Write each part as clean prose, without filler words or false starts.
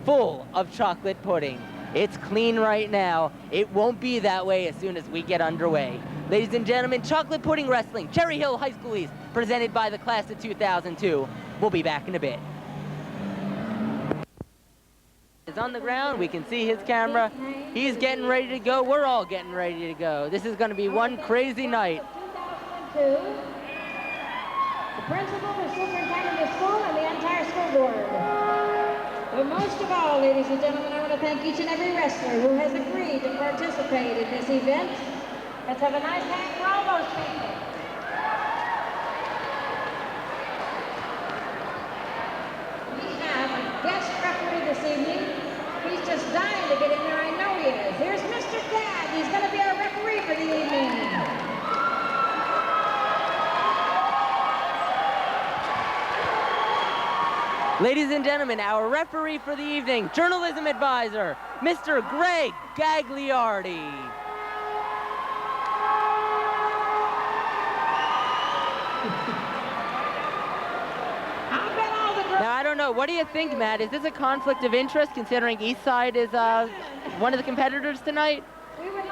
full of chocolate pudding. It's clean right now. It won't be that way as soon as we get underway. Ladies and gentlemen, chocolate pudding wrestling, Cherry Hill High School East, presented by the class of 2002. We'll be back in a bit. Is on the ground. We can see his camera. He's getting ready to go. We're all getting ready to go. This is going to be one crazy night. 2002. The principal, the superintendent of the school, and the entire school board. But most of all, ladies and gentlemen, I want to thank each and every wrestler who has agreed to participate in this event. Let's have a nice hand for all those people. We have a guest referee this evening. He's just dying to get in there. I know he is. Here's Mr. Gadd. He's going to be our referee for the evening. Ladies and gentlemen, our referee for the evening, journalism advisor, Mr. Greg Gagliardi. Now, I don't know, what do you think, Matt? Is this a conflict of interest, considering Eastside is one of the competitors tonight?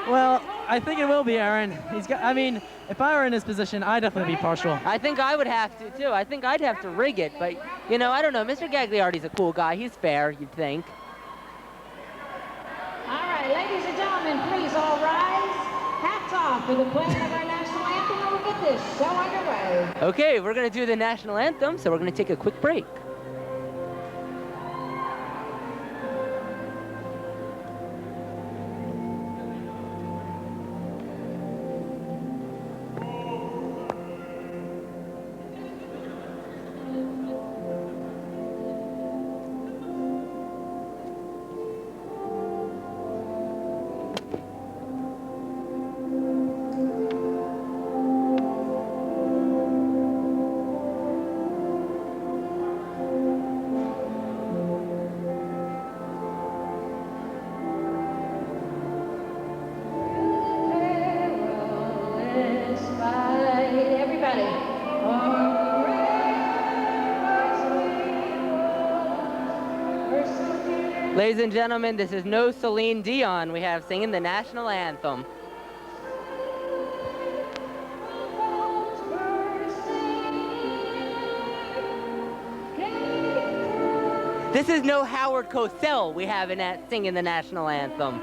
Well, I think it will be, Aaron. I mean, if I were in his position, I'd definitely be partial. I think I would have to, too. I think I'd have to rig it, but, you know, I don't know. Mr. Gagliardi's a cool guy. He's fair, you'd think. All right, ladies and gentlemen, please all rise. Hats off for the playing of our national anthem, and we'll get this show underway. Okay, we're going to do the national anthem, so we're going to take a quick break. Ladies and gentlemen, this is no Celine Dion. We have singing the national anthem. This is no Howard Cosell we have in that singing the national anthem.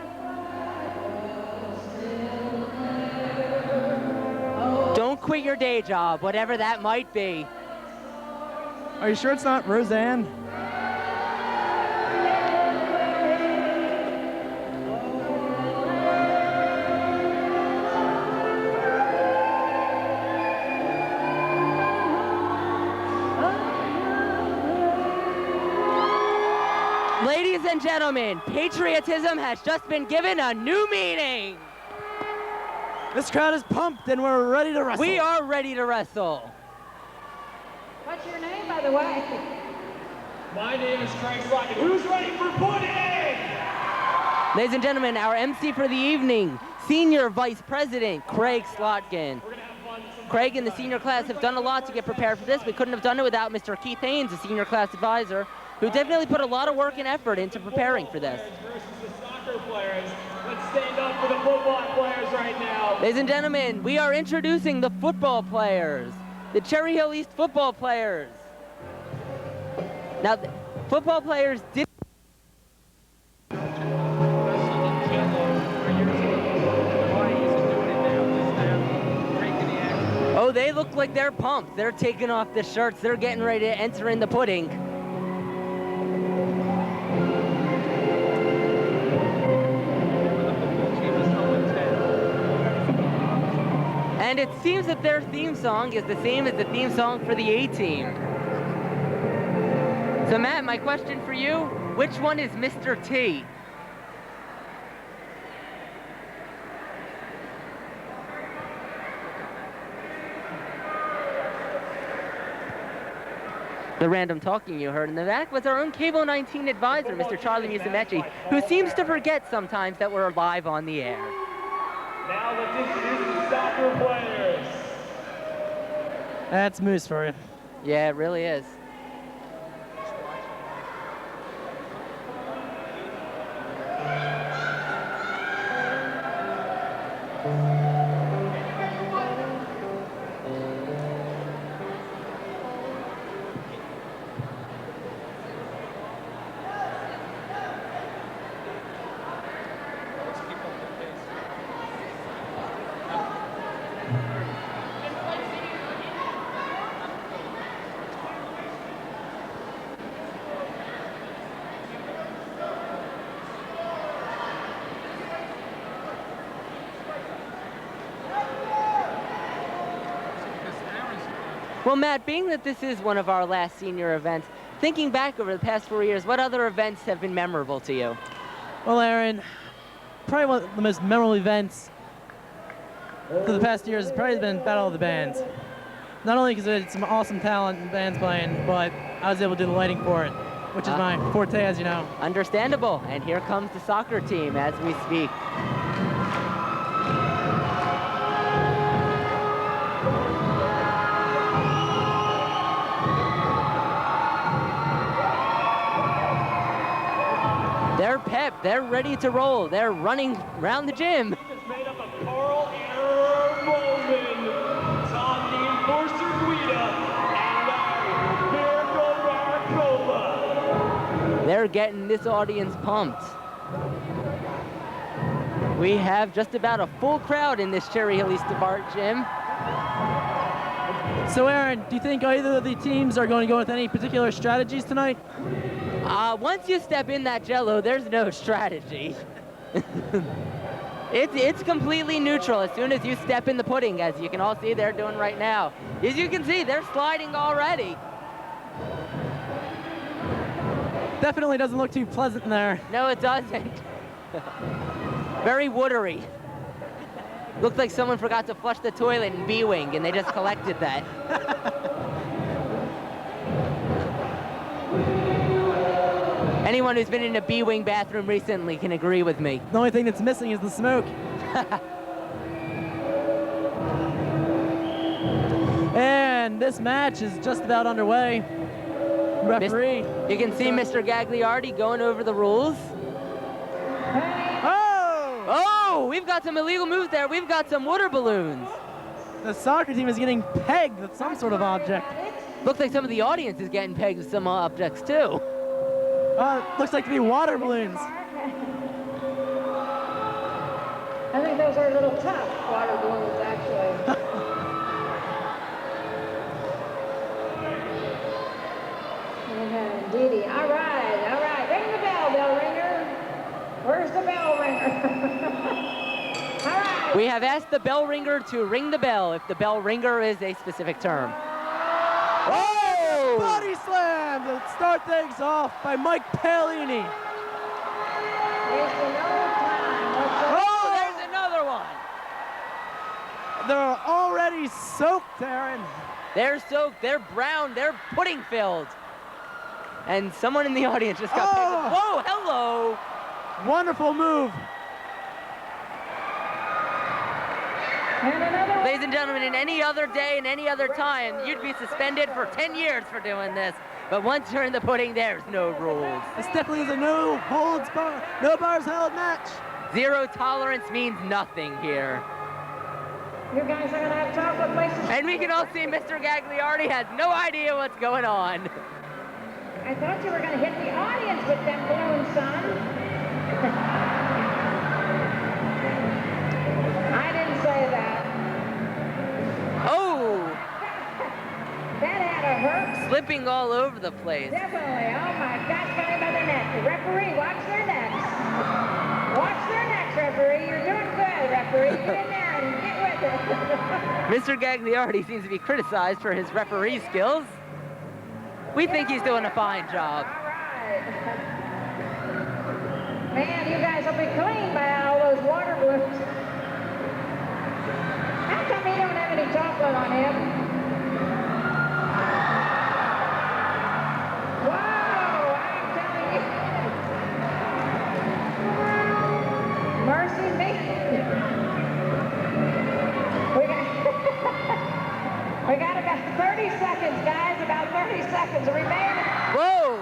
Don't quit your day job, whatever that might be. Are you sure it's not Roseanne? Ladies and gentlemen, patriotism has just been given a new meaning. This crowd is pumped and we're ready to wrestle. We are ready to wrestle. What's your name, by the way? My name is Craig Slotkin. Who's ready for pudding? Ladies and gentlemen, our MC for the evening, Senior Vice President Craig Slotkin. Craig and the senior class have done a lot to get prepared for this. We couldn't have done it without Mr. Keith Haynes, the senior class advisor, who definitely put a lot of work and effort into preparing for this. Versus the soccer players. Let's stand up for the football players right now. Ladies and gentlemen, we are introducing the football players, the Cherry Hill East football players. Now, the football players did. Oh, they look like they're pumped. They're taking off the shirts. They're getting ready to enter in the pudding. And it seems that their theme song is the same as the theme song for the A-Team. So Matt, my question for you, which one is Mr. T? The random talking you heard in the back was our own Cable 19 advisor, Mr. Charlie Musumeci, who seems to forget sometimes that we're live on the air. Now let's introduce the soccer players. That's moose for you. Yeah, it really is. Well, Matt, being that this is one of our last senior events, thinking back over the past 4 years, what other events have been memorable to you? Well, Aaron, probably one of the most memorable events for the past years has probably been Battle of the Bands. Not only because it's some awesome talent and bands playing, but I was able to do the lighting for it, which is my forte, as you know. Understandable. And here comes the soccer team as we speak. They're pep, they're ready to roll, they're running around the gym. It's made up of Carl and Roman, Tom the Enforcer Guida, and Miracle Maricola. They're getting this audience pumped. We have just about a full crowd in this Cherry Hill East DiBart Gym. So, Aaron, do you think either of the teams are going to go with any particular strategies tonight? Once you step in that jello, there's no strategy. It's completely neutral as soon as you step in the pudding, as you can all see they're doing right now. As you can see, they're sliding already. Definitely doesn't look too pleasant in there. No, it doesn't. Very watery. Looks like someone forgot to flush the toilet in B-Wing, and they just collected that. Anyone who's been in a B-Wing bathroom recently can agree with me. The only thing that's missing is the smoke. And this match is just about underway. Referee. You can see Mr. Gagliardi going over the rules. Oh! Oh, we've got some illegal moves there. We've got some water balloons. The soccer team is getting pegged with some sort of object. Looks like some of the audience is getting pegged with some objects too. Looks like to be water balloons. I think those are little tough water balloons, actually. Indeedy. All right. Ring the bell, bell ringer. Where's the bell ringer? All right. We have asked the bell ringer to ring the bell if the bell ringer is a specific term. Oh! Body slam to start things off by Mike Paolini. Wasting no time. Oh, there's another one. They're already soaked, Aaron. They're soaked, they're brown, they're pudding filled. And someone in the audience just got pegged with, whoa, hello. Wonderful move. And another one. Ladies and gentlemen, in any other day, in any other time, you'd be suspended for 10 years for doing this. But once you're in the pudding, there's no rules. This definitely is a no bars held match. Zero tolerance means nothing here. You guys are going to have chocolate places. And we can all see Mr. Gagliardi has no idea what's going on. I thought you were going to hit the audience with them balloons, son. I didn't say that. Oh, That had to hurt. slipping all over the place. Definitely. Oh my gosh, got him by the neck. The referee, watch their necks. Watch their necks, referee. You're doing good, referee. Get in there and get with it. Mr. Gagliardi seems to be criticized for his referee skills. We think he's doing a fine job. All right. Man, you guys will be clean by all those water balloons. How come he don't have any chocolate on him? Whoa, I'm telling you. Mercy me. We got about 30 seconds, guys. About 30 seconds remaining. Whoa!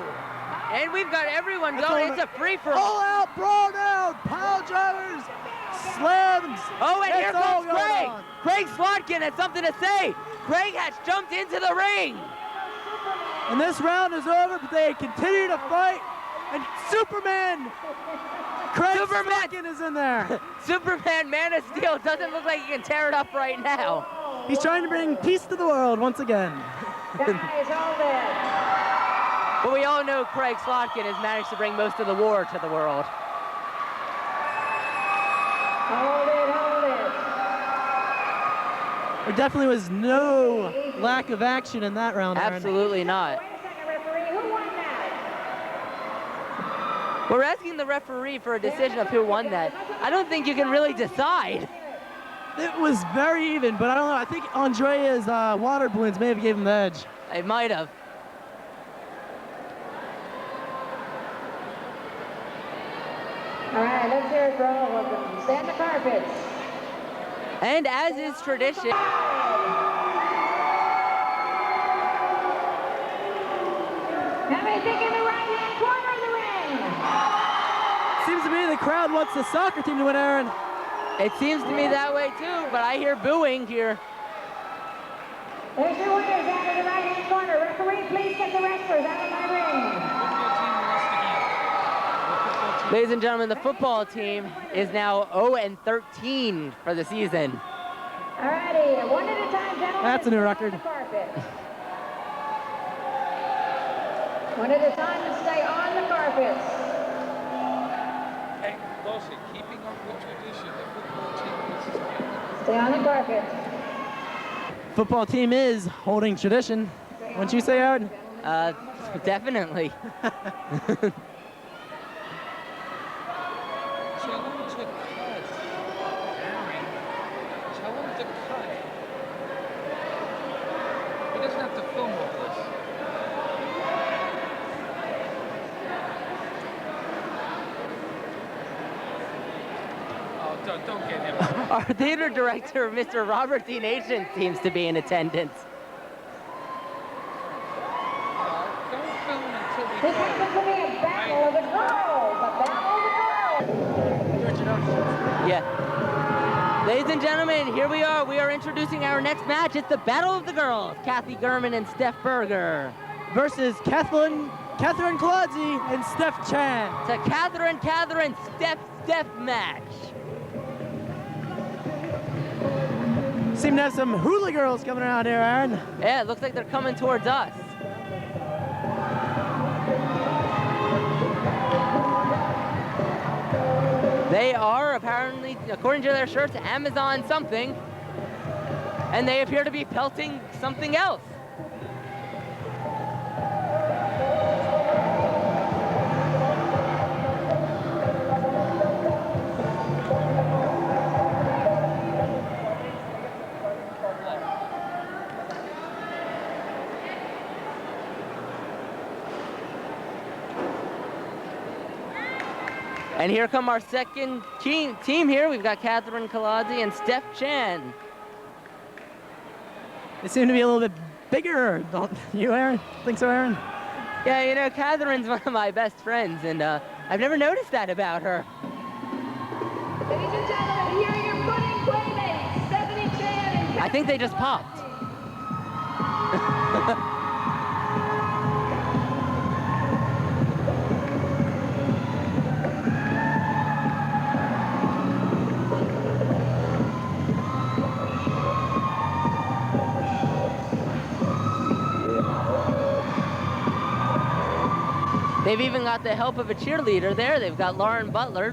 And we've got everyone going. It's a free-for-all. All out, brawl down, pile drivers, slams. Oh, and here It's all comes going Craig. on. Craig Slotkin has something to say. Craig has jumped into the ring. And this round is over, but they continue to fight. And Superman, Craig Slotkin is in there. Superman, Man of Steel, doesn't look like he can tear it up right now. He's trying to bring peace to the world once again. Guys, hold it. But we all know Craig Slotkin has managed to bring most of the war to the world. Hold it, hold it. There definitely was no lack of action in that round, Aaron. Absolutely not. Wait a second, referee. Who won that? We're asking the referee for a decision of who won that. I don't think you can really decide. It was very even, but I don't know. I think Andrea's water balloons may have given him the edge. It might have. All right, let's hear it for all of them. Stand the carpets. And as is tradition, Now they think in the right-hand corner of the ring. Seems to me the crowd wants the soccer team to win, Aaron. it seems to me that way too, but I hear booing here. There's your winners out of the right-hand corner. Referee, please get the wrestlers out of my ring. Ladies and gentlemen, the football team is now 0-13 for the season. All righty, one at a time, gentlemen. That's a new record. On the carpet. One at a time and stay on the carpets. Hey, Dawson, keeping up with tradition, the football team is Stay on the carpet. Football team is holding tradition. Wouldn't you say, Aaron? Definitely. Tell him to cut. Aaron, tell him to cut. He doesn't have to film all this. Oh, don't get him. Our theater director, Mr. Robert D. Nation, seems to be in attendance. Don't film until we This cut. happens to be a battle of the girls. A battle of the girls. Yeah. Ladies and gentlemen, here we are. We are introducing our next match. It's the Battle of the Girls. Kathy Gurman and Steph Berger. Versus Catherine Colazzi and Steph Chan. It's a Catherine, Steph match. Seem to have some hula girls coming around here, Aaron. Yeah, it looks like they're coming towards us. They are apparently, according to their shirts, Amazon something. And they appear to be pelting something else. And here come our second team here. We've got Catherine Colazzi and Steph Chan. They seem to be a little bit bigger, don't you, Aaron? Think so, Aaron? Yeah, you know, Catherine's one of my best friends, and I've never noticed that about her. Ladies and gentlemen, here are your pudding playmates, Stephanie Chan and I think they just popped. They've even got the help of a cheerleader there. They've got Lauren Butler.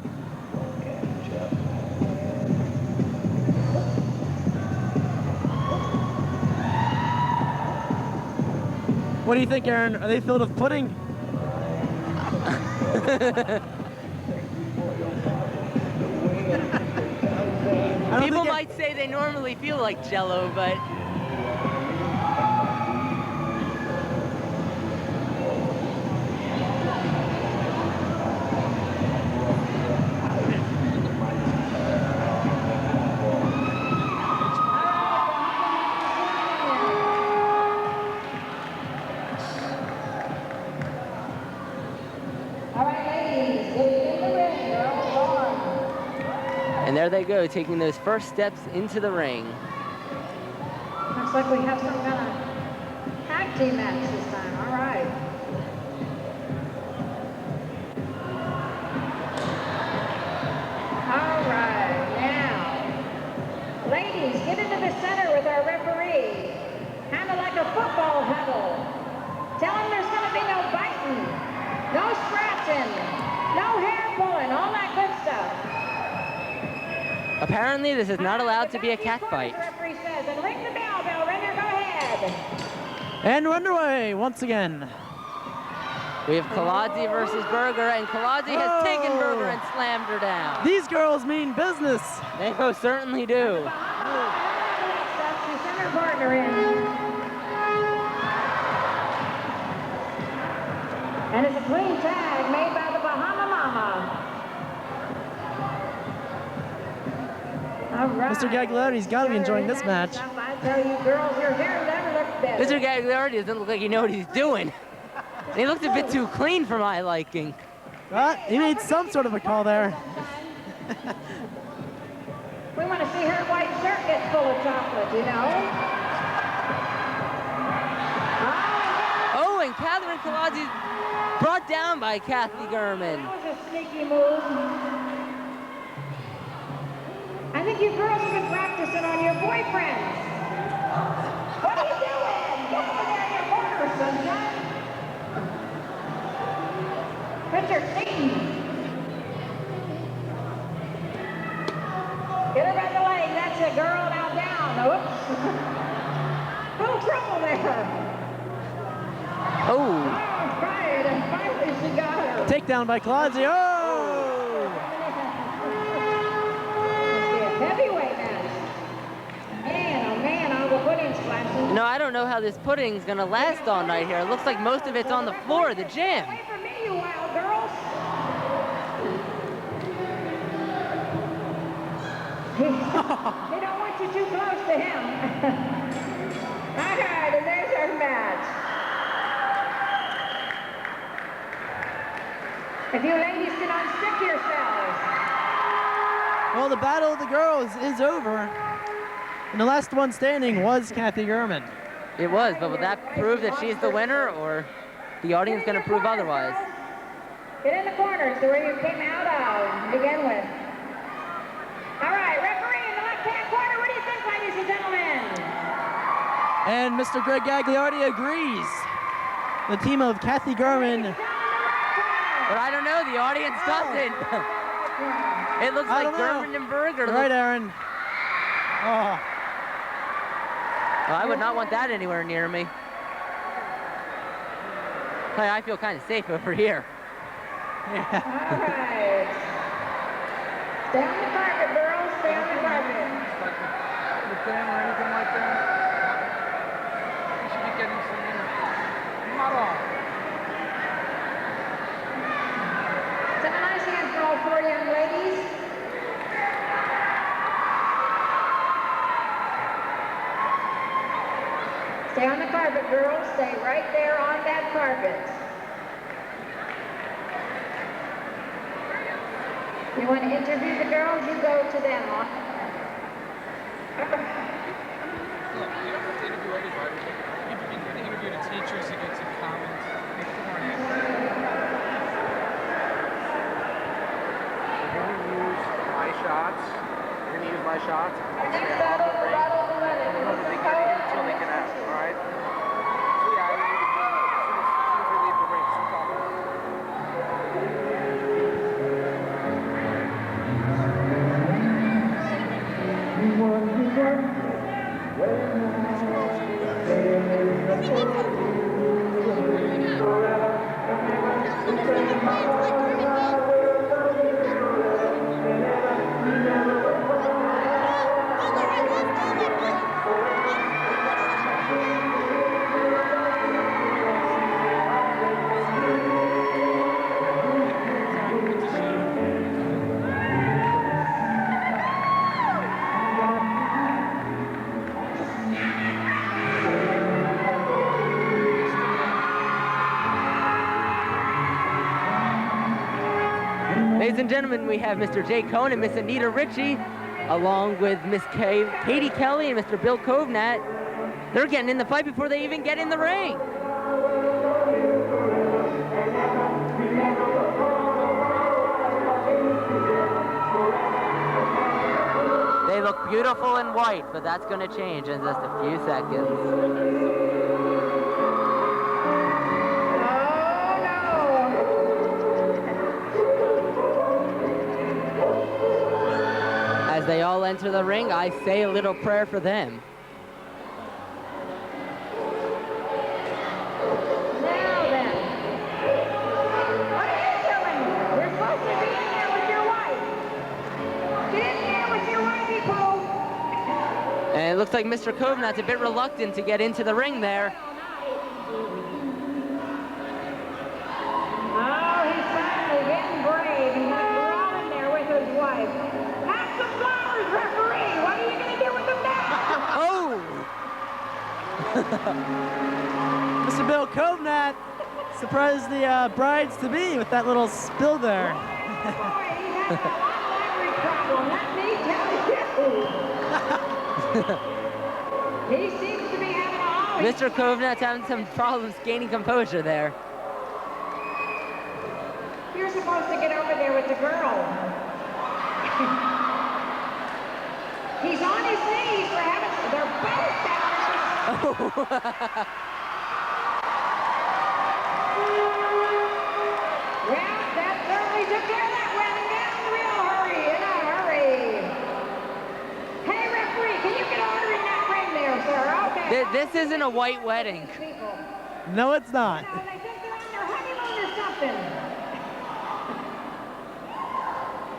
What do you think, Aaron? Are they filled with pudding? People might say they normally feel like Jell-O, but all right, ladies, get in the ring. They're all on. and there they go, taking those first steps into the ring. Looks like we have some kind of tag team match this time. All right. All right, now, ladies, get into the center with our referee. Kind of like a football huddle. Tell him there's going to be no biting, no scratching, no hair pulling, all that good stuff. Apparently, this is not allowed to be a cat fight. Referee says, and ring the bell, bell ringer, go ahead. And we're underway once again. We have Kaladzi versus Berger, and Kaladzi has taken Berger and slammed her down. These girls mean business. They most certainly do. She sent her partner in. And it's a clean tag made by the Bahama Mama. All right. Mr. Gagliardi's got to be enjoying this match. I tell you, girls, your hair never looked better. Mr. Gagliardi doesn't look like you know what he's doing. He looks a bit too clean for my liking. But he made some sort of a call there. We want to see her white shirt get full of chocolate, you know? Oh, and Catherine Kaladzi brought down by Kathy Gurman. That was a sneaky move. I think you girls have been practicing on your boyfriends. What are you doing? Get over there in your corner, sunshine. Richard Seaton. Get her by the leg. That's a girl. Now down. Oops. Little trouble there. Oh. Quiet, and finally she got her. Takedown by Kaladzi. Oh! Heavyweight match. Man, oh man, all the pudding's flashing. No, I don't know how this pudding's gonna last all night here. It looks like most of it's on the floor of the gym. Away from me, you wild girls. They don't want you too close to him. All right, and there's our match. If you ladies can unstick yourselves. Well, the battle of the girls is over. And the last one standing was Kathy Gurman. It was, but will that prove that she's the winner, or the audience gonna prove otherwise? Get in the corners to where you came out of to begin with. All right, referee in the left-hand corner. What do you think, ladies and gentlemen? And Mr. Greg Gagliardi agrees. The team of Kathy Gurman. But I don't know, the audience doesn't. It looks like Gurman and Berger. Right, Aaron. Oh. Well, I would not want that anywhere near me. Hey, I feel kind of safe over here. Yeah. All right. Stay on the carpet, girls. Stay on the carpet. With them or anything like that? You should be getting some not all. Have a nice hand for all four young ladies. Stay on the carpet, girls. Stay right there on that carpet. You want to interview the girls? You go to them. Look, you don't have to interview everybody. You can interview the teachers and get some comments. Shots. You're gonna use my shots. I'll stay Next off battle, the ring battle of the women. until they get in, until they can ask. All right. So yeah, I need to do as soon as we leave the ring. So talk about Ladies and gentlemen, we have Mr. Jay Cohn and Miss Anita Ritchie, along with Miss Katie Kelly and Mr. Bill Kovnat. They're getting in the fight before they even get in the ring. They look beautiful in white, but that's going to change in just a few seconds. As they all enter the ring, I say a little prayer for them. Now then, what are you doing? You're supposed to be in there with your wife. Get in there with your wifey, Pooh. And it looks like Mr. Kovnat's a bit reluctant to get into the ring there. Oh, he's finally getting brave. He's gonna go all in there with his wife. Have some flowers, referee. What are you gonna do with them now? Oh! Mr. Bill Kovnat surprised the brides-to-be with that little spill there. Boy, he has a lot of leverage problem, let me tell you. He seems to be having a Mr. Kovnat's having some problems gaining composure there. You're supposed to get over there with the girl. He's on his knees for having. They're both down. Well, that certainly took care of that wedding down real hurry, in a hurry. Hey, referee, can you get order in that ring there, sir? Okay. This isn't a white wedding. People. No, it's not. No, they think they're on their honeymoon or something.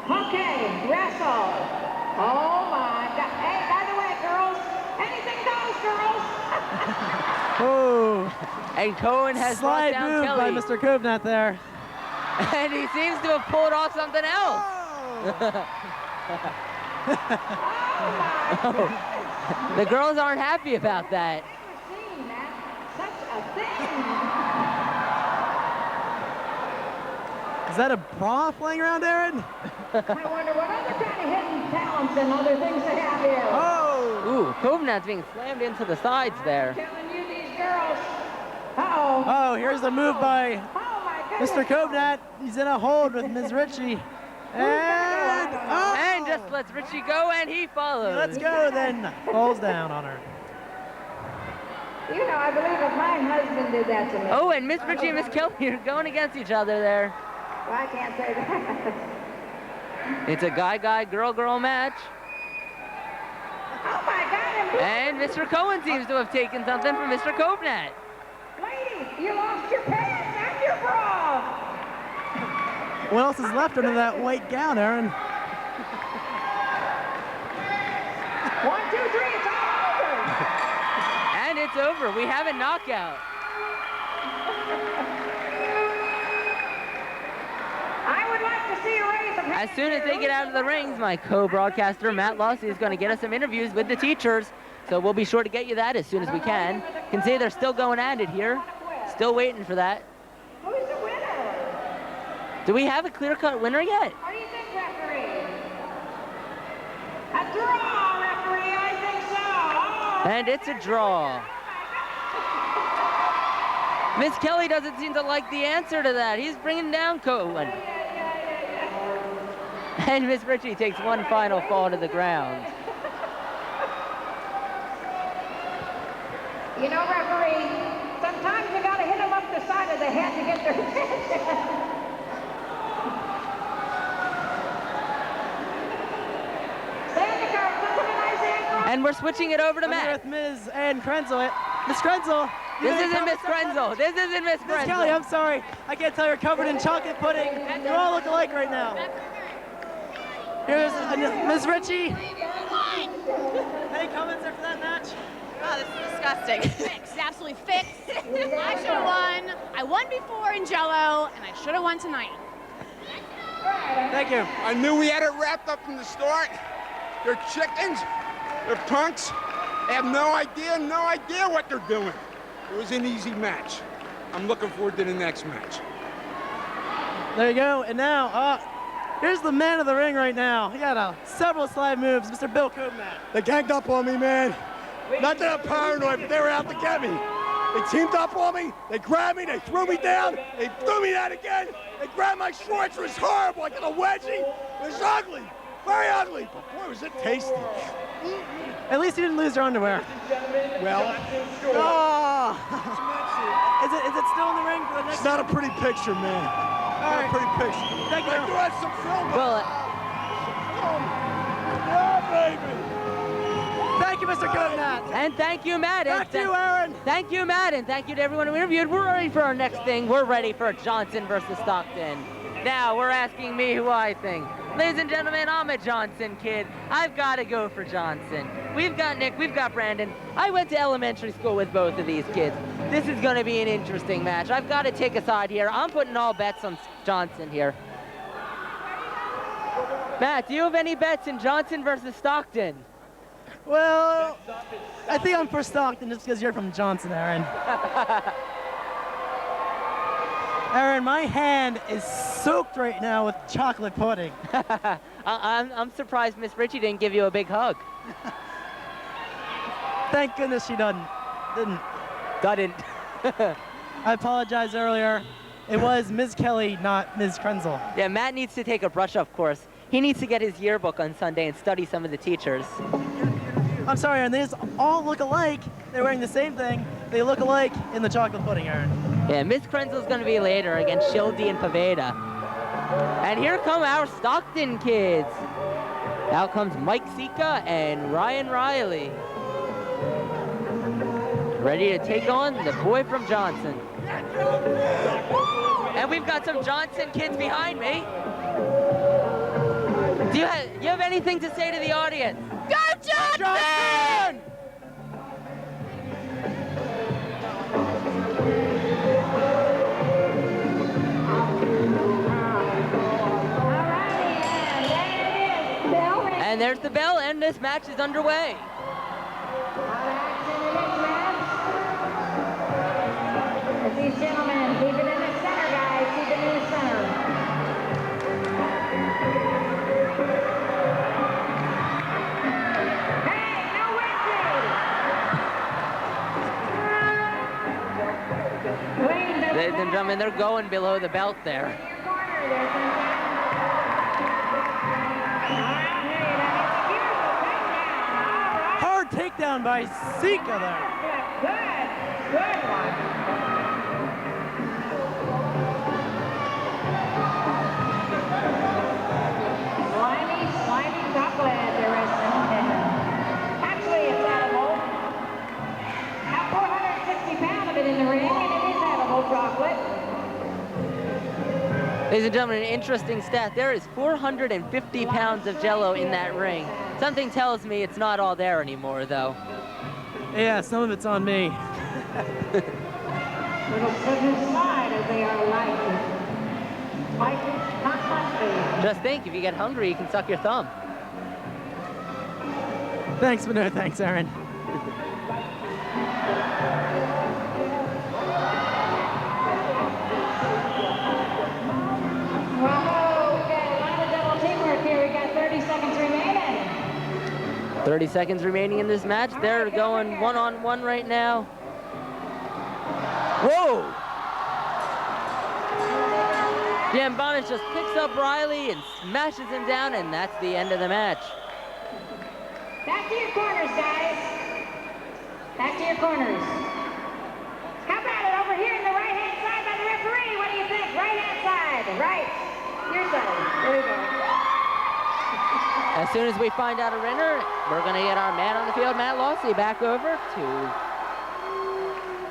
Okay, wrestle. Oh my God. Hey, by the way, girls, anything goes, girls. Oh, And Cohen has brought slide down move by Kelly. Mr. Kovnat there. And he seems to have pulled off something else. Oh my God. The girls aren't happy about that. Never seen that. Such a thing. Is that a bra flying around, Aaron? I wonder what other kind of hidden talents and other things they have here. Oh! Ooh, Kovnat's being slammed into the sides I'm there. telling you, these girls. Uh-oh. Oh, here's a move by Oh my goodness. Mr. Kovnat. He's in a hold with Ms. Ritchie. And, oh! And just lets Richie go, and he follows. Let's go, then falls down on her. You know, I believe if my husband did that to me. Oh, and Miss Richie and Miss Kelly are going against each other there. Well, I can't say that. It's a guy-guy, girl-girl match. Oh my God. And Mr. Cohen seems to have taken something from Mr. Kovnat. Ladies, you lost your pants and your bra. What else is left under that white gown, Aaron? 1, 2, 3, it's all over. And it's over. We have a knockout. I would like to see a raise of As soon as they get out of the rings, my co-broadcaster, Matt Lossy, is going to get us some interviews with the teachers. So we'll be sure to get you that as soon as we can. Can see they're still going at it here. Still waiting for that. Who's the winner? Do we have a clear-cut winner yet? What do you think, referee? A draw, referee, I think so. Oh, And it's a draw. Miss Kelly doesn't seem to like the answer to that. He's bringing down Cohen. And Miss Ritchie takes one final fall to the ground. You know, referee, sometimes you gotta hit them up the side of the head to get their attention. Stand the guard, look at a nice ankle. And we're switching it over to I'm here Matt. with Ms. Ann Krenzel. Miss Krenzel. you This made isn't Miss comments on Krenzel. This isn't Miss Miss Kelly, Krenzel. I'm sorry. I can't tell you're covered in chocolate pudding. You all look alike right now. Here's Ms. Ritchie. Any comments after that match? Oh, this is disgusting. Fixed, absolutely fixed. I should have won. I won before in Jello, and I should have won tonight. Thank you. I knew we had it wrapped up from the start. They're chickens. They're punks. They have no idea what they're doing. It was an easy match. I'm looking forward to the next match. There you go. And now, here's the man of the ring right now. He got several slide moves, Mr. Bill Kovnat. They ganged up on me, man. Not that I'm paranoid, but they were out to get me. They teamed up on me, they grabbed me, they threw me down, they threw me down again, they grabbed my shorts, it was horrible, like a wedgie. It was ugly, very ugly, but boy, was it tasty. At least you didn't lose your underwear. Well, Oh! Is it still in the ring for the next? it's not a pretty picture, man. Not a pretty picture. Thank you. I do have some film. Well, Stop it! baby. Thank you, Mr. Goodnat. And thank you, Matt. Back to you, Aaron. Thank you, Matt, and thank you to everyone who interviewed. We're ready for our next thing. We're ready for Johnson versus Stockton. Now, we're asking me who I think. Ladies and gentlemen, I'm a Johnson kid. I've got to go for Johnson. We've got Nick, we've got Brandon. I went to elementary school with both of these kids. This is going to be an interesting match. I've got to take a side here. I'm putting all bets on Johnson here. Matt, do you have any bets in Johnson versus Stockton? Well, I think I'm for Stockton just because you're from Johnson, Aaron. Aaron, my hand is soaked right now with chocolate pudding. I'm surprised Miss Ritchie didn't give you a big hug. Thank goodness she didn't. I apologize earlier. It was Ms. Kelly, not Ms. Krenzel. Yeah, Matt needs to take a brush-up course. He needs to get his yearbook on Sunday and study some of the teachers. I'm sorry, Aaron. They just all look alike. They're wearing the same thing. They look alike in the chocolate pudding, Aaron. Yeah, Miss Krenzel's going to be later against Shildy and Paveda. And here come our Stockton kids. Out comes Mike Sika and Ryan Riley. Ready to take on the boy from Johnson. And we've got some Johnson kids behind me. Do you have anything to say to the audience? Go Johnson! And there's the bell, and this match is underway. These gentlemen, keep it in the center, guys. Keep it in the center. Hey, no Wednesday! Ladies and gentlemen, they're going below the belt there. Hard takedown by Sika there. Good one. Slimy chocolate they're wrestling. Actually, it's edible. Got 460 pounds of it in the ring, and it is edible chocolate. Ladies and gentlemen, an interesting stat. There is 450 pounds of Jell-O in that ring. Something tells me it's not all there anymore, though. Yeah, some of it's on me. Little scissors slide as they are light. Not musty. Just think, if you get hungry, you can suck your thumb. Thanks, but no thanks, Aaron. Whoa, we got a lot of double teamwork here. We got 30 seconds remaining. 30 seconds remaining in this match. They're going one-on-one right now. Whoa! Jambonis just picks up Riley and smashes him down, and that's the end of the match. Back to your corners, guys. Back to your corners. How about it over here in the right-hand side by the referee? What do you think? Right-hand side. Right. Your side. There we go. As soon as we find out a winner, we're going to get our man on the field, Matt Lossie, back over to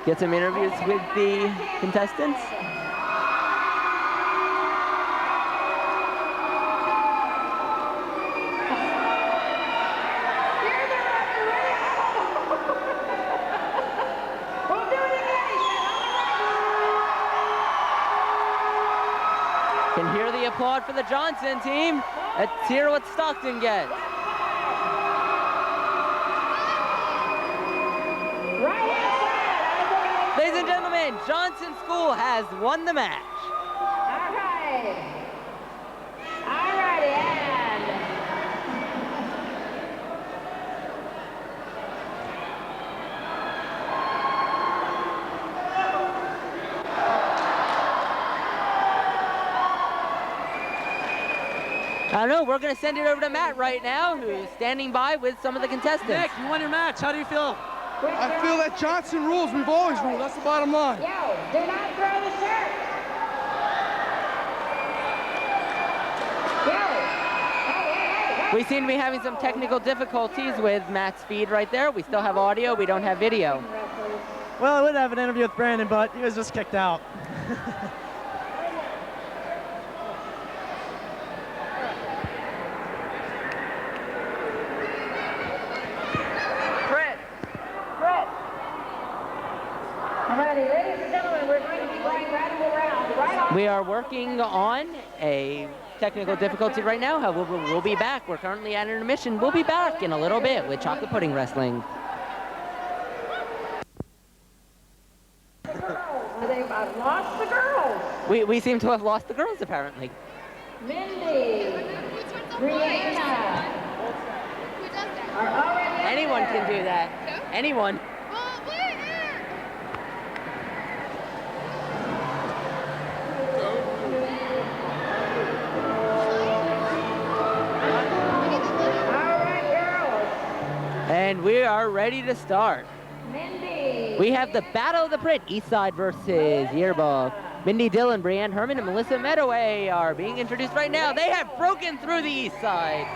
get some interviews with the contestants. Can hear the applaud for the Johnson team. Let's hear what Stockton gets. Ladies and gentlemen, Johnson School has won the match. All right. All righty, and I don't know, we're going to send it over to Matt right now, who's standing by with some of the contestants. Nick, you won your match. How do you feel? I feel that Johnson rules. We've always ruled. That's the bottom line. yo, do not throw the shirt. Yo. Hey. We seem to be having some technical difficulties with Matt's feed right there. We still have audio, we don't have video. Well, I would have an interview with Brandon, but he was just kicked out. Alrighty, ladies and gentlemen, we're going to be going round and around. Right on. We are working on a technical difficulty right now. However, we'll be back. We're currently at intermission. We'll be back in a little bit with chocolate pudding wrestling. They've lost the girls. We seem to have lost the girls, apparently. Mindy, Brianna are already up Anyone there. can do that. Anyone. All right, girls. And we are ready to start. Mindy. We have the Battle of the Print, East Side versus Yearbook. Mindy Dillon, Brianne Herman, and Melissa Medaway are being introduced right now. They have broken through the East Side.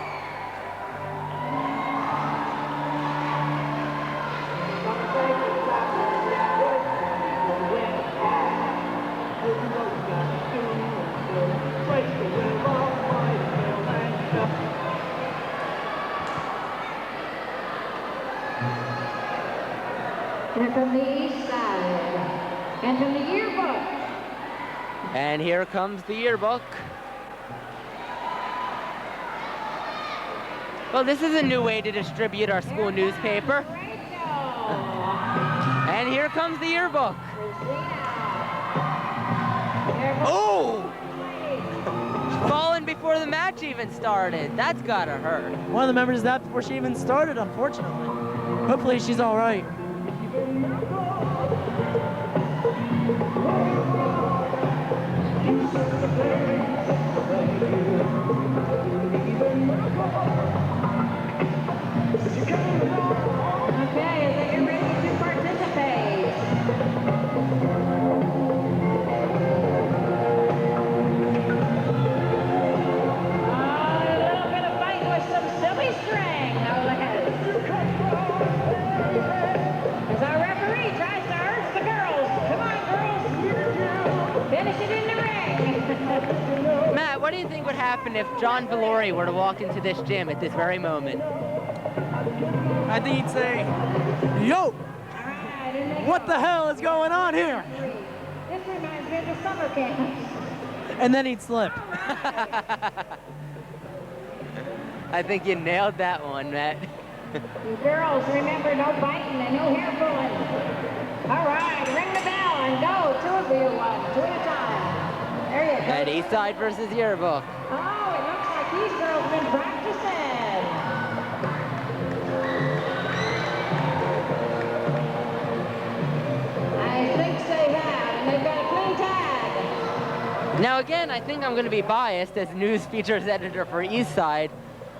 And from the East Side. And from the Yearbook. And here comes the Yearbook. Well, this is a new way to distribute our school newspaper. And here comes the Yearbook. Oh! Fallen before the match even started. That's gotta hurt. One of the members of that before she even started, unfortunately. Hopefully she's all right. Okay, as they get ready to participate. A little bit of fight with some silly string. Now look at it. As our referee tries to urge the girls. Come on, girls. Finish it in the ring. Matt, what do you think would happen if John Valori were to walk into this gym at this very moment? I think he'd say, yo, what the hell is going on here? This reminds me of the summer camp. And then he'd slip. I think you nailed that one, Matt. You girls, remember, no biting and no hair pulling. All right, ring the bell and go. Two of you, two at a time. There you go. At East Side versus Yearbook. Oh, it looks like these girls have been practicing. I think they have, and they've got a clean tag. Now again, I think I'm going to be biased as news features editor for East Side,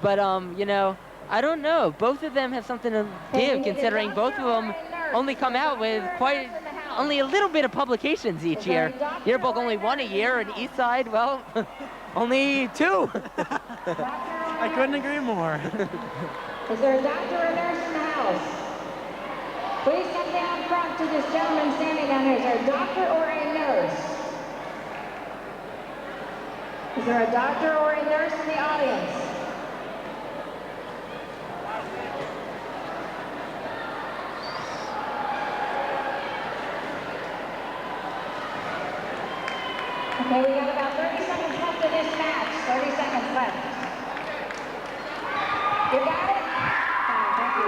but you know, I don't know. Both of them have something to give, considering both of them only come out with only a little bit of publications each year. Yearbook only one a year, and East Side, well, only two. I couldn't agree more. Is there a doctor or nurse in the house? Please come down front to this gentleman standing down there. Is there a doctor or a nurse? Is there a doctor or a nurse in the audience? Okay, we got about 30 seconds left in this match. 30 seconds left. You got it? Thank you.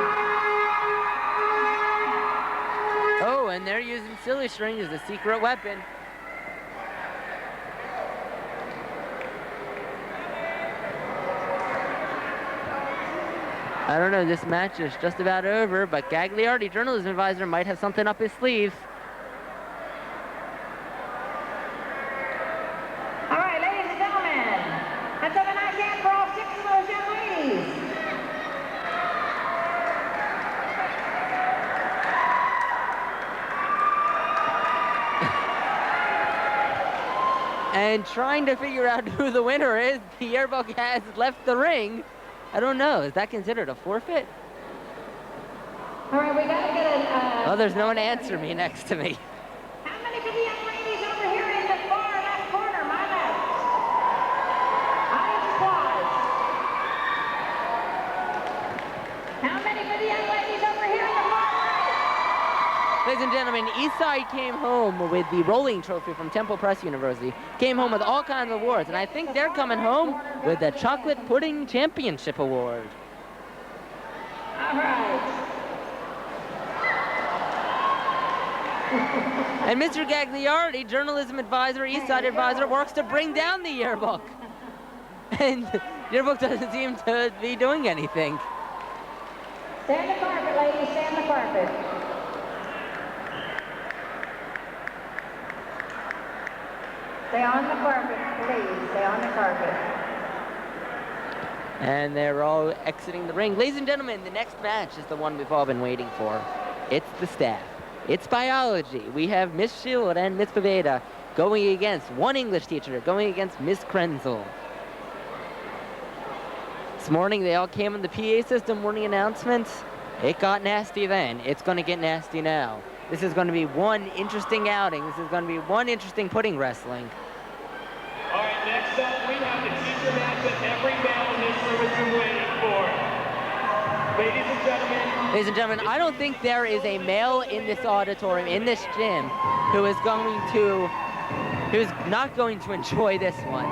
Oh, and they're using silly string as a secret weapon. I don't know, this match is just about over, but Gagliardi, journalism advisor, might have something up his sleeve. All right, ladies and gentlemen, let's have a nice hand for all 6 of those young ladies. And trying to figure out who the winner is, the Yearbook has left the ring. I don't know. Is that considered a forfeit? All right, we got to get an... Oh, there's no one to answer me next to me. How many for the young ladies over here in the far left corner, my left? Audience applause. How many for the young ladies over here in the far right? Ladies and gentlemen, Eastside came home with the rolling trophy from Temple Press University. Came home with all kinds of awards, and I think they're coming home with the Chocolate Pudding Championship Award. All right. And Mr. Gagliardi, journalism advisor, Eastside advisor, works to bring down the yearbook. And yearbook doesn't seem to be doing anything. Stay on the carpet, ladies, stay on the carpet. Stay on the carpet, please, stay on the carpet. And they're all exiting the ring. Ladies and gentlemen, the next match is the one we've all been waiting for. It's the staff. It's biology. We have Miss Shield and Miss Paveda going against one English teacher, going against Miss Krenzel. This morning, they all came on the PA system morning announcements. It got nasty then. It's going to get nasty now. This is going to be one interesting outing. This is going to be one interesting pudding wrestling. All right, next up, we have the teacher match that every male in this room has been waiting for. Ladies and gentlemen, I don't think there is a male in this auditorium, in this gym, who's not going to enjoy this one.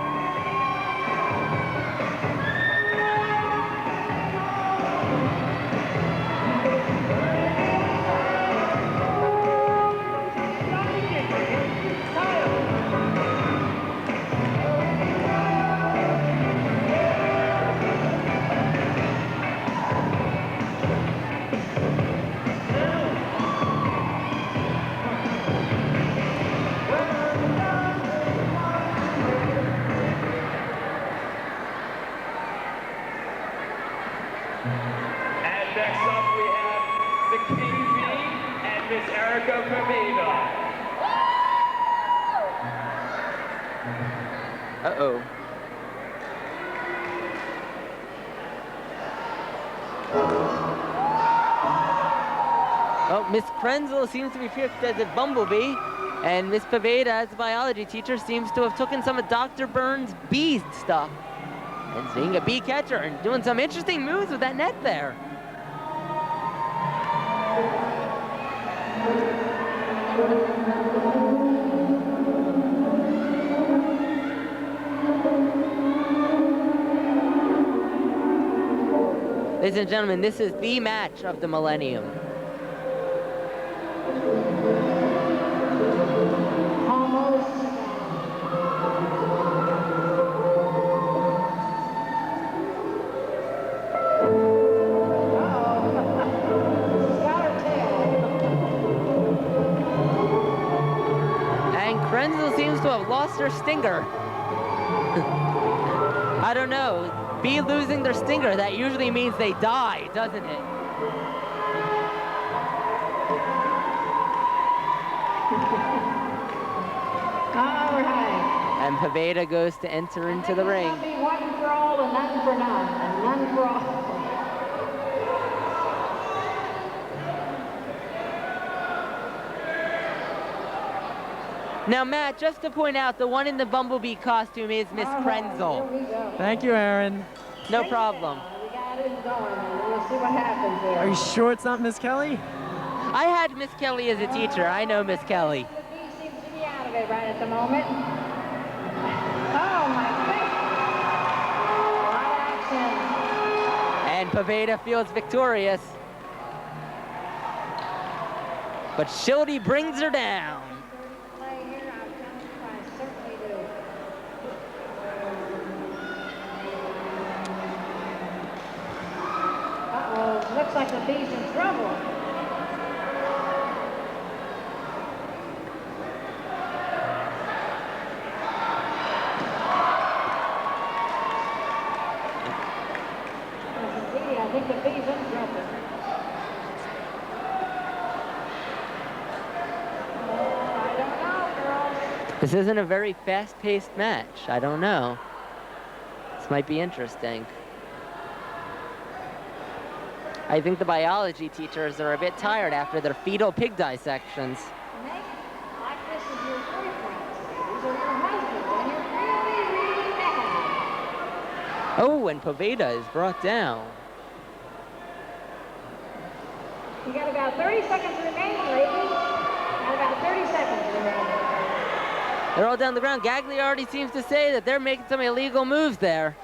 and next up we have the King Bee and Miss Erica Paveda. Uh-oh. Oh, Miss Krenzel seems to be picked as a bumblebee, and Miss Paveda, as a biology teacher, seems to have taken some of Dr. Burns' bee stuff and being a bee catcher and doing some interesting moves with that net there. Ladies and gentlemen, this is the match of the millennium. Krenzel seems to have lost her stinger. I don't know. Bee losing their stinger, that usually means they die, doesn't it? All right. And Paveda goes to enter into the ring. Be one for all and none for none, and none for all. Now, Matt, just to point out, the one in the bumblebee costume is Miss Krenzel. Thank you, Aaron. No problem. We got it going, and we'll see what happens there. Are you sure it's not Miss Kelly? I had Miss Kelly as a teacher. I know Miss Kelly. The bee seems to be out of it right at the moment. Oh, my goodness. A lot of action. And Paveda feels victorious. But Shildy brings her down. Looks like the bee's in trouble. Yes, indeed, I think the bee's in trouble. Oh, I don't know, girls. This isn't a very fast-paced match. I don't know. This might be interesting. I think the biology teachers are a bit tired after their fetal pig dissections. Make like this is your boyfriends. These are your husbands, and you're really, really mad. Oh, and Poveda is brought down. You got about 30 seconds remaining, ladies. Got about 30 seconds remaining. They're all down the ground. Gagliardi seems to say that they're making some illegal moves there.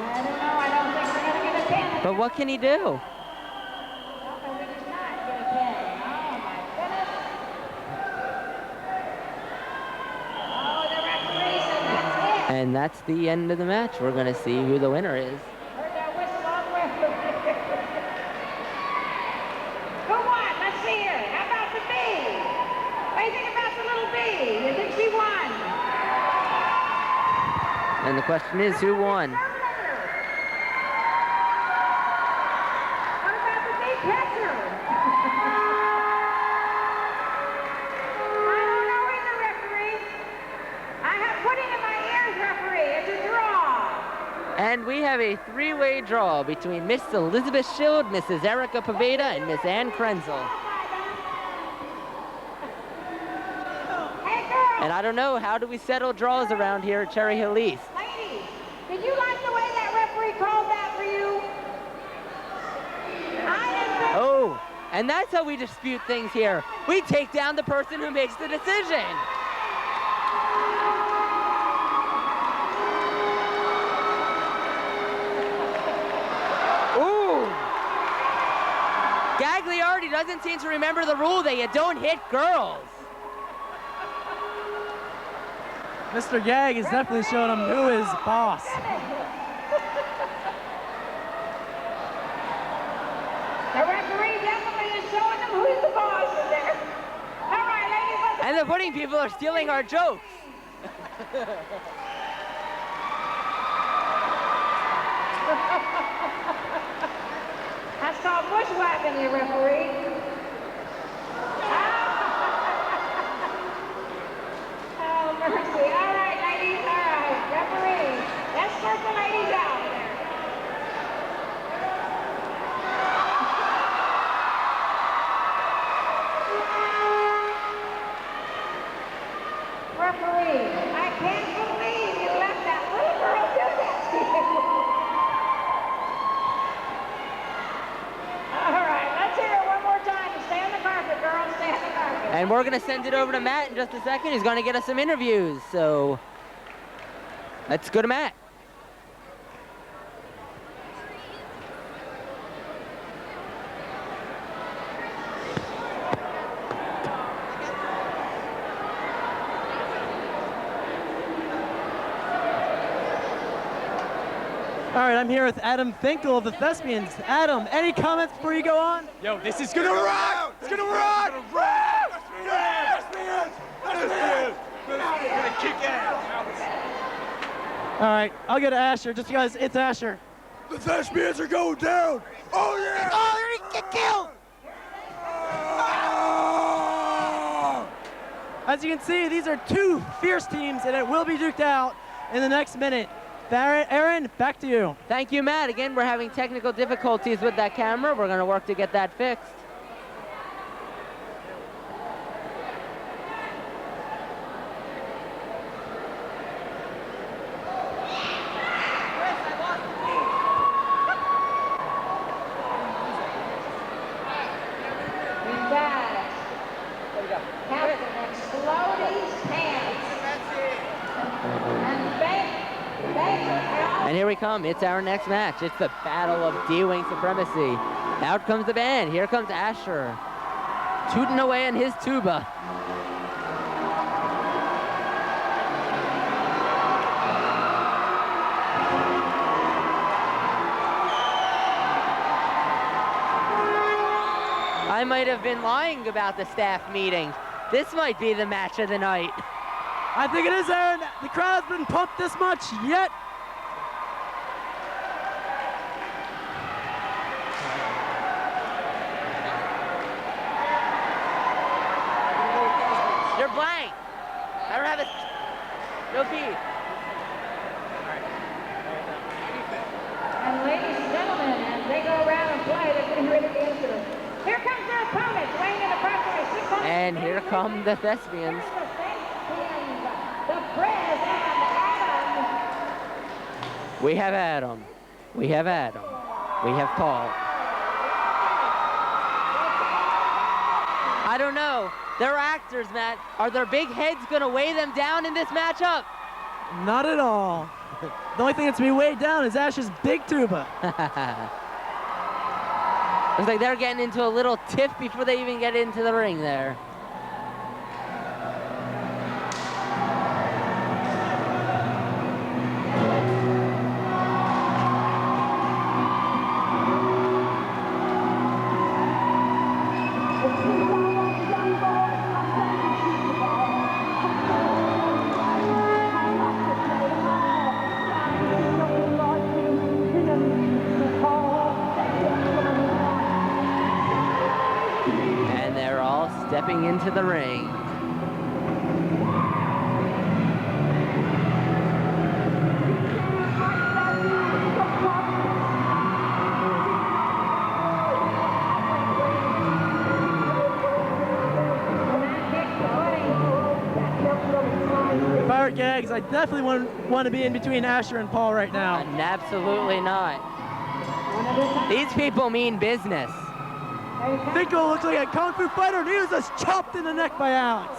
I don't know. I don't think we're going to get a pin. But what can he do? No, we did not get a pin. Oh, my goodness. Oh, the referee said that's it. And that's the end of the match. We're going to see who the winner is. Heard that whistle all the way through. Who won? Let's see here. How about the B? What do you think about the little B? You think she won? And the question is, who won? What about the big catcher? I don't know either, referee. I have put it in my ears, referee. It's a draw. And we have a three-way draw between Miss Elizabeth Schild, Mrs. Erica Poveda, and Miss Ann Krenzel. Hey, girl. And I don't know, how do we settle draws around here at Cherry Hill East? Ladies, did you like the way that referee called that for you? Oh, and that's how we dispute things here. We take down the person who makes the decision. Ooh. Gagliardi doesn't seem to remember the rule that you don't hit girls. Mr. Gag is definitely showing him who is boss. The referee definitely is showing them who's the boss in there. All right, ladies, let's... And the pudding people are stealing our jokes. That's called bushwhacking, you referee. Oh, mercy. All right, ladies, all right. Referee, escort the ladies out there. Referee, I can't believe you let that little girl do that to you. All right, let's hear it one more time. Stay on the carpet, girl. Stay on the carpet. And we're going to send it over to Matt in just a second. He's going to get us some interviews. So let's go to Matt. All right, I'm here with Adam Finkel of the Thespians. Adam, any comments before you go on? Yo, this is gonna rock! It's gonna rock! Thespians! Gonna kick ass! All right, I'll go to Asher just because it's Asher. The Thespians are going down! Oh yeah! Oh, they're going to get killed! As you can see, these are two fierce teams, and it will be duked out in the next minute. Aaron, back to you. Thank you, Matt. Again, we're having technical difficulties with that camera. We're going to work to get that fixed. We've got Captain Explodee's pants. And And here we come. It's our next match. It's the battle of D-Wing supremacy. Out comes the band. Here comes Asher, tooting away on his tuba. I might have been lying about the staff meeting. This might be the match of the night. I think it is, Aaron. The crowd's been pumped this much yet. You're blank. I don't have a... No P. And here come the thespians. We have Adam. We have Adam. We have Paul. I don't know. They're actors, Matt. Are their big heads going to weigh them down in this matchup? Not at all. The only thing that's going to be weighed down is Ash's big tuba. Looks like they're getting into a little tiff before they even get into the ring there. Stepping into the ring. If I were Gags, I definitely want to be in between Asher and Paul right now. Absolutely not. These people mean business. Finkel looks like a kung fu fighter, and he was just chopped in the neck by Alex.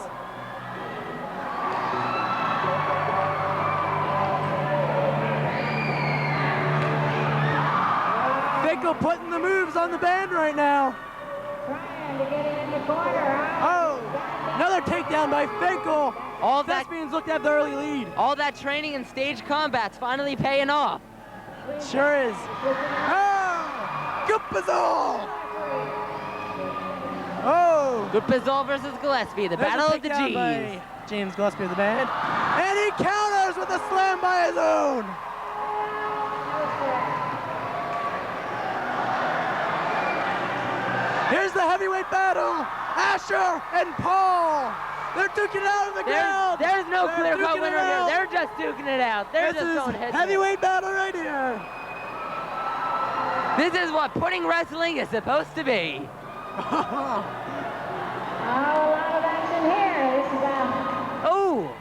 Finkel putting the moves on the band right now. Trying to get it in the corner. Oh, another takedown by Finkel. All that Thespians looked to have the early lead. All that training in stage combat's finally paying off. Sure is. Oh, Gupazol. Oh! Gupazol versus Gillespie, the battle of the G's. James Gillespie of the band. And he counters with a slam by his own. Here's the heavyweight battle. Asher and Paul. They're duking it out on the ground. There's no clear-cut winner here. They're just duking it out. They're just going head-to-head. Heavyweight battle right here. This is what putting wrestling is supposed to be. A lot of action here. This is Oh!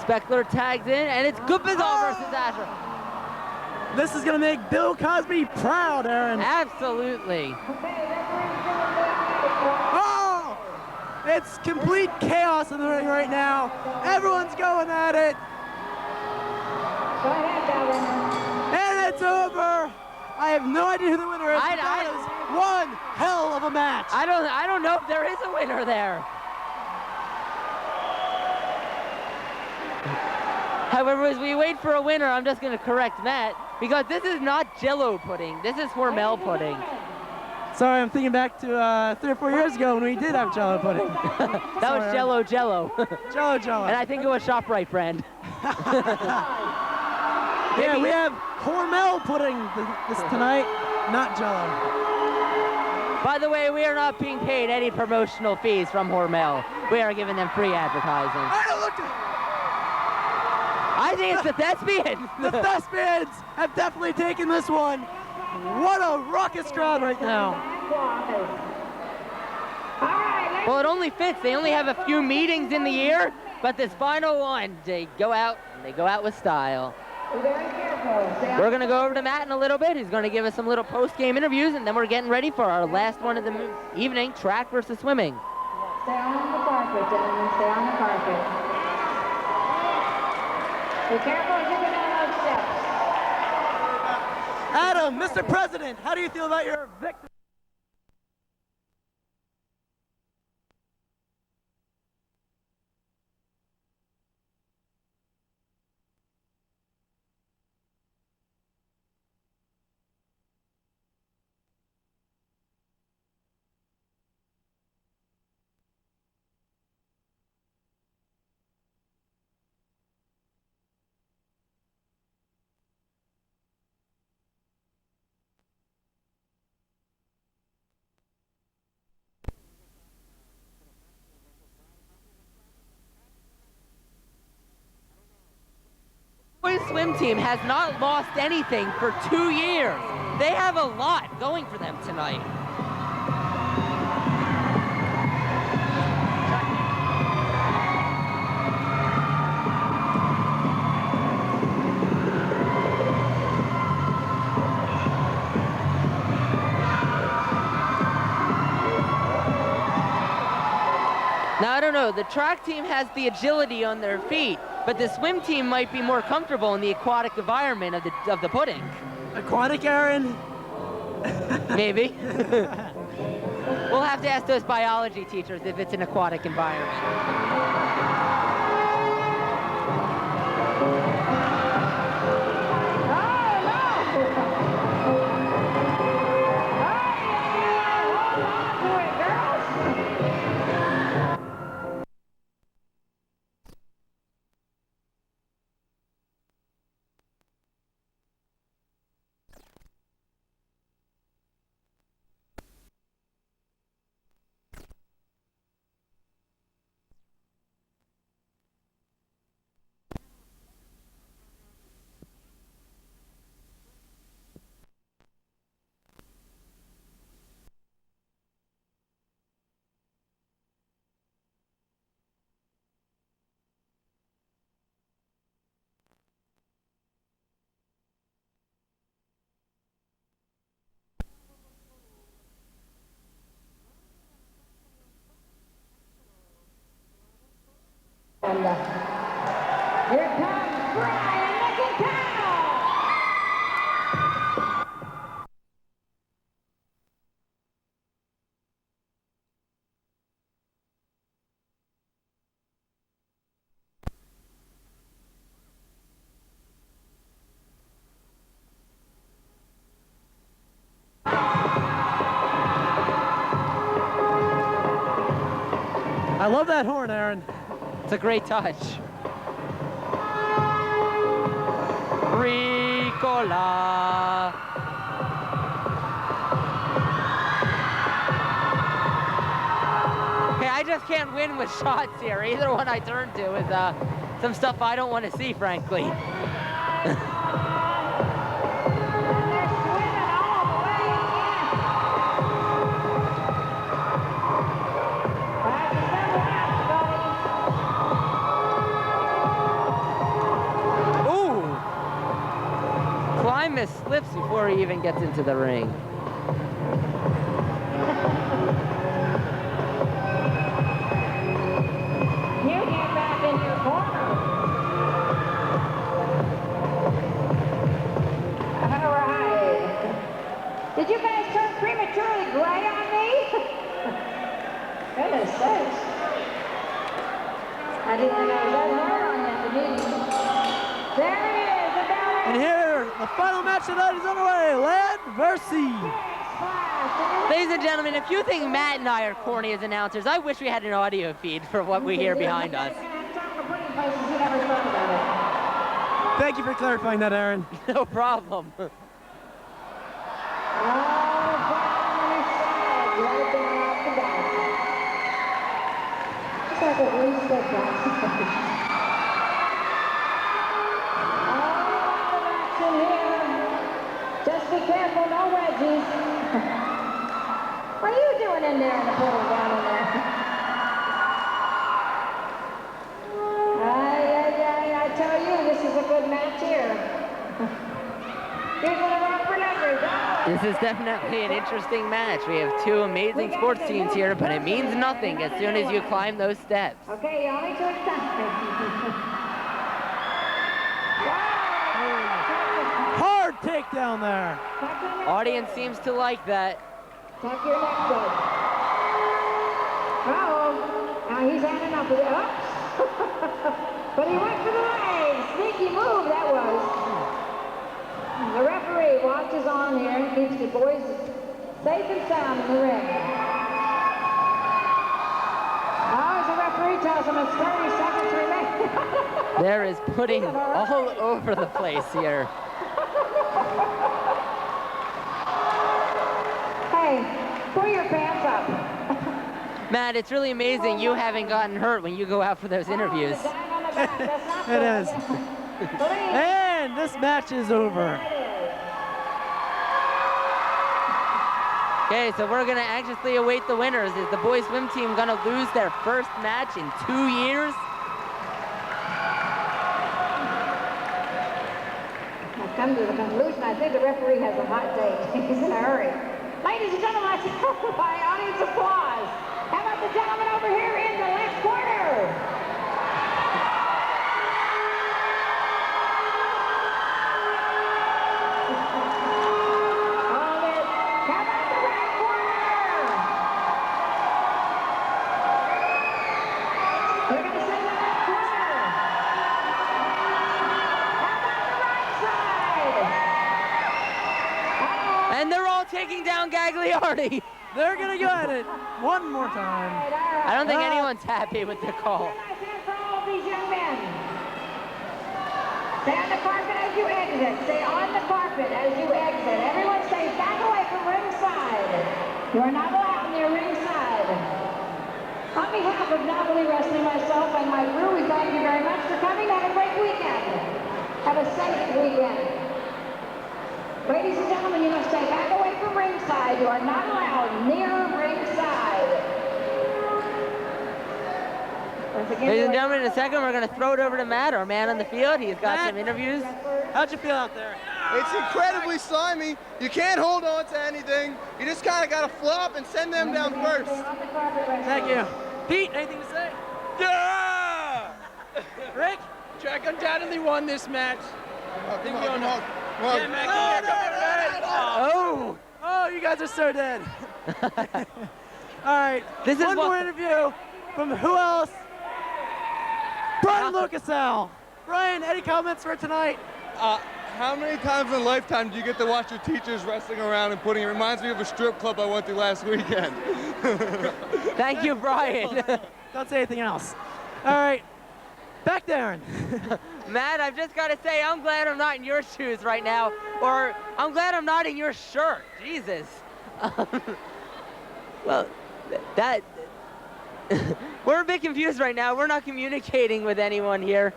Speckler tags in, and it's Gupazol versus Asher. This is going to make Bill Cosby proud, Aaron. Absolutely. Oh! It's complete chaos in the ring right now. Everyone's going at it. Go ahead, Calvin. And it's over. I have no idea who the winner is. That is one hell of a match. I don't know if there is a winner there. However, as we wait for a winner, I'm just going to correct Matt, because this is not Jell-O pudding. This is Hormel pudding. Sorry, I'm thinking back to 3 or 4 years ago when we did have Jell-O pudding. That was Jell-O. Jell-O. And I think it was ShopRite brand. Yeah, we have Hormel pudding this tonight, not Jell-O. By the way, we are not being paid any promotional fees from Hormel. We are giving them free advertising. I think it's the Thespians. The Thespians have definitely taken this one. What a raucous crowd right now. Well, it only fits. They only have a few meetings in the year, but this final one, they go out with style. We're going to go over to Matt in a little bit. He's going to give us some little post-game interviews, and then we're getting ready for our last one of the evening, track versus swimming. Stay on the carpet, gentlemen. Stay on the carpet. Be careful as you go down those steps. Adam, Mr. President, how do you feel about your victory? The boys swim team has not lost anything for 2 years. They have a lot going for them tonight. know, the track team has the agility on their feet, but the swim team might be more comfortable in the aquatic environment of the pudding. Aquatic, Aaron? Maybe. We'll have to ask those biology teachers if it's an aquatic environment. And here comes Brian McIntyre. I love that horn, Aaron. It's a great touch. Ricola. Okay, I just can't win with shots here. Either one I turn to is some stuff I don't want to see, frankly. Climbus slips before he even gets into the ring. You get back in your corner. All right. Did you guys turn prematurely gray on me? Goodness sakes. I didn't know that hard on you at the meeting. There it is. And here, the final match of the night is underway, Land versus. Ladies and gentlemen, if you think Matt and I are corny as announcers, I wish we had an audio feed for what we hear behind us. Thank you for clarifying that, Aaron. No problem. Just be careful, no wedgies. What are you doing in there in the pool down in there? I tell you, this is a good match here. Here's one of our presenters. This is definitely an interesting match. We have two amazing sports teams here, but it means nothing as soon as you climb those steps. Okay, only two times. Hard takedown there. Audience seems to like that. Tuck your neck good. Uh-oh. Now he's had enough of it. Oops. But he went for the leg. Sneaky move that was. The referee watches on here and keeps the boys safe and sound in the ring. Oh, as the referee tells him it's 30 seconds remaining. There is pudding all over the place here. Hey, pull your pants up. Matt, it's really amazing you haven't gotten hurt when you go out for those interviews. It is. And this match is over. Okay, so we're going to anxiously await the winners. Is the boys swim team going to lose their first match in 2 years? I've come to the conclusion, I think the referee has a hot date. He's in a hurry. Ladies and gentlemen, let's by audience applause. How about the gentleman over here in the left corner? Moriarty. They're going to go at it one more time. I don't think anyone's happy with the call. For all of these young men. Stay on the carpet as you exit. Stay on the carpet as you exit. Everyone stay back away from ringside. You are not allowed near ringside. On behalf of Novelty Wrestling, myself, and my crew, we thank you very much for coming. Have a great weekend. Have a safe weekend. Ladies and gentlemen, you must stay back away from ringside. You are not allowed near ringside. Ladies and gentlemen, in a second, we're going to throw it over to Matt, our man on the field. He's got Matt, some interviews. How'd you feel out there? It's incredibly slimy. You can't hold on to anything. You just kind of got to flop and send them down first. Thank you. Pete, anything to say? Yeah! Rick? Jack undoubtedly won this match. Come on. Yeah, man, come here. Oh! Oh, you guys are so dead. All right, This is one what- more interview from who else? Brian Lucasell. Brian, any comments for tonight? How many times in a lifetime do you get to watch your teachers wrestling around and putting? It reminds me of a strip club I went to last weekend. Thank you, Brian. Don't say anything else. All right, back Darren. Matt, I've just got to say, I'm glad I'm not in your shoes right now. Or I'm glad I'm not in your shirt. Jesus. Well, that... We're a bit confused right now. We're not communicating with anyone here.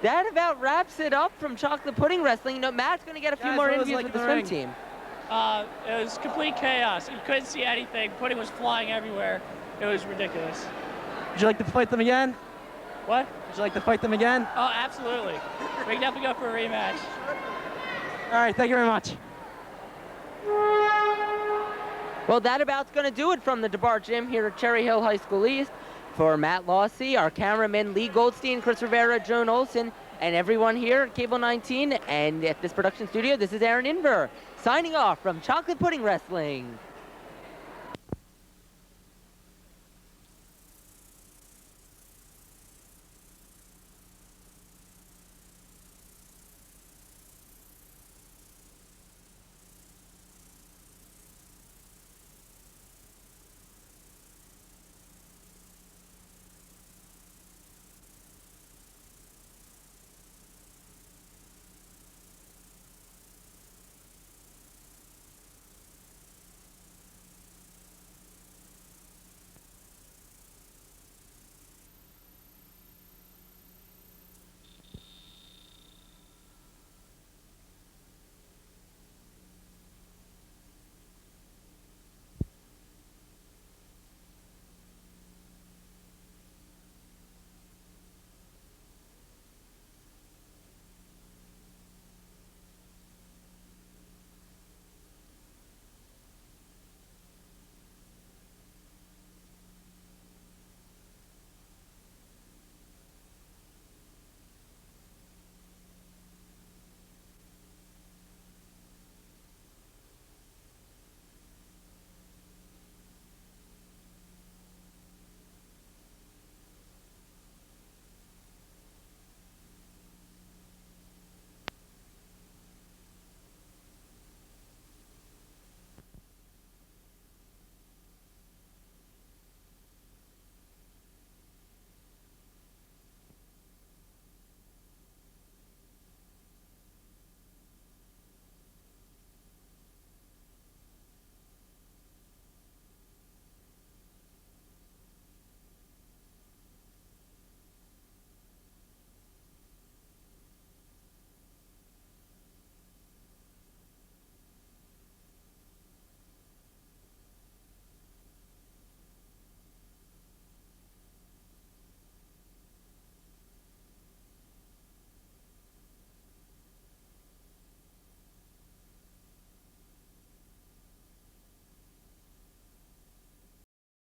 That about wraps it up from Chocolate Pudding Wrestling. You know, Matt's going to get a few Guys, more what was it interviews like with in the the swim ring? team. It was complete chaos. You couldn't see anything. Pudding was flying everywhere. It was ridiculous. Would you like to fight them again? What? Would you like to fight them again? Oh, absolutely. We can definitely go for a rematch. All right, thank you very much. Well, that about's going to do it from the DiBart Gym here at Cherry Hill High School East. For Matt Lawsey, our cameraman Lee Goldstein, Chris Rivera, Joan Olson, and everyone here at Cable 19 and at this production studio, this is Aaron Inver, signing off from Chocolate Pudding Wrestling.